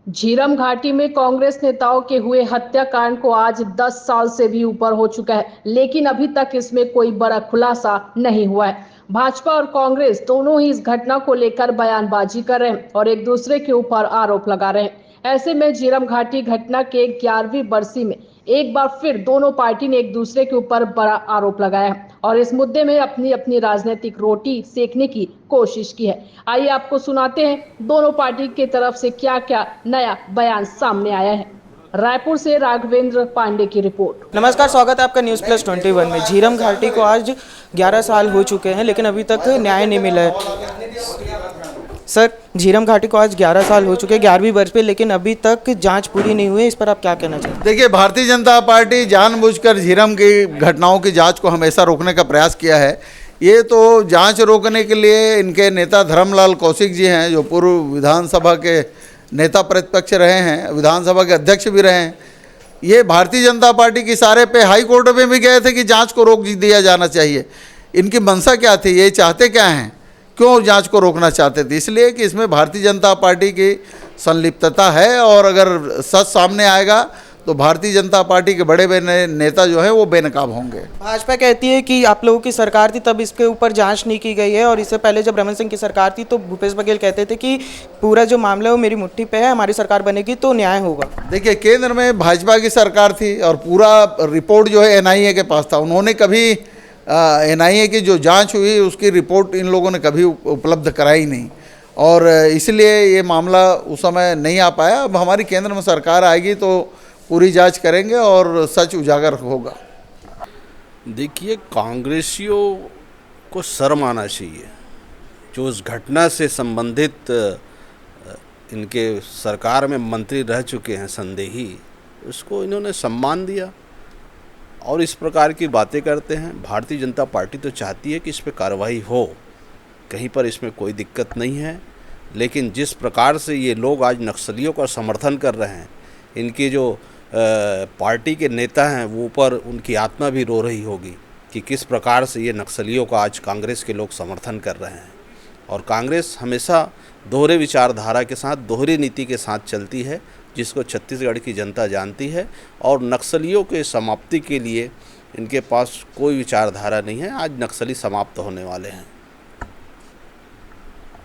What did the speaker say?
झीरम घाटी में कांग्रेस नेताओं के हुए हत्याकांड को आज 10 साल से भी ऊपर हो चुका है, लेकिन अभी तक इसमें कोई बड़ा खुलासा नहीं हुआ है। भाजपा और कांग्रेस दोनों ही इस घटना को लेकर बयानबाजी कर रहे हैं और एक दूसरे के ऊपर आरोप लगा रहे हैं। ऐसे में झीरम घाटी घटना के 11वीं बरसी में एक बार फिर दोनों पार्टी ने एक दूसरे के ऊपर बड़ा आरोप लगाया है और इस मुद्दे में अपनी अपनी राजनीतिक रोटी सेकने की कोशिश की है। आइए आपको सुनाते हैं दोनों पार्टी की तरफ से क्या क्या नया बयान सामने आया है। रायपुर से राघवेंद्र पांडे की रिपोर्ट। नमस्कार, स्वागत है आपका न्यूज़ प्लस 21 में। झीरम घाटी को आज 11 साल हो चुके हैं, लेकिन अभी तक न्याय नहीं मिला है। सर, झीरम घाटी को आज 11 साल हो चुके हैं, 11वीं वर्ष पे, लेकिन अभी तक जांच पूरी नहीं हुई है। इस पर आप क्या कहना चाहते हैं? देखिए, भारतीय जनता पार्टी जानबूझकर झीरम की घटनाओं की जांच को हमेशा रोकने का प्रयास किया है। ये तो जांच रोकने के लिए इनके नेता धर्मलाल कौशिक जी हैं, जो पूर्व विधानसभा के नेता प्रतिपक्ष रहे हैं, विधानसभा के अध्यक्ष भी रहे हैं। ये भारतीय जनता पार्टी की इशारे पे हाई कोर्ट में भी गए थे कि जांच को रोक दिया जाना चाहिए। इनकी मंशा क्या थी, ये चाहते क्या हैं, क्यों जांच को रोकना चाहते थे? इसलिए कि इसमें भारतीय जनता पार्टी की संलिप्तता है, और अगर सच सामने आएगा तो भारतीय जनता पार्टी के बड़े बड़े नेता जो हैं वो बेनकाब होंगे। भाजपा कहती है कि आप लोगों की सरकार थी तब इसके ऊपर जांच नहीं की गई है, और इससे पहले जब रमन सिंह की सरकार थी तो भूपेश बघेल कहते थे कि पूरा जो मामला है वो मेरी मुट्ठी पे है, हमारी सरकार बनेगी तो न्याय होगा। देखिए, केंद्र में भाजपा की सरकार थी और पूरा रिपोर्ट जो है एनआईए के पास था। उन्होंने कभी एनआईए की जो जांच हुई उसकी रिपोर्ट इन लोगों ने कभी उपलब्ध कराई नहीं, और इसलिए ये मामला उस समय नहीं आ पाया। अब हमारी केंद्र में सरकार आएगी तो पूरी जांच करेंगे और सच उजागर होगा। देखिए, कांग्रेसियों को शर्म आना चाहिए। जो उस घटना से संबंधित इनके सरकार में मंत्री रह चुके हैं संदेही, उसको इन्होंने सम्मान दिया और इस प्रकार की बातें करते हैं। भारतीय जनता पार्टी तो चाहती है कि इस पर कार्रवाई हो, कहीं पर इसमें कोई दिक्कत नहीं है। लेकिन जिस प्रकार से ये लोग आज नक्सलियों का समर्थन कर रहे हैं, इनके जो पार्टी के नेता हैं वो ऊपर उनकी आत्मा भी रो रही होगी कि किस प्रकार से ये नक्सलियों का आज कांग्रेस के लोग समर्थन कर रहे हैं। और कांग्रेस हमेशा दोहरे विचारधारा के साथ, दोहरी नीति के साथ चलती है, जिसको छत्तीसगढ़ की जनता जानती है। और नक्सलियों के समाप्ति के लिए इनके पास कोई विचारधारा नहीं है। आज नक्सली समाप्त होने वाले हैं।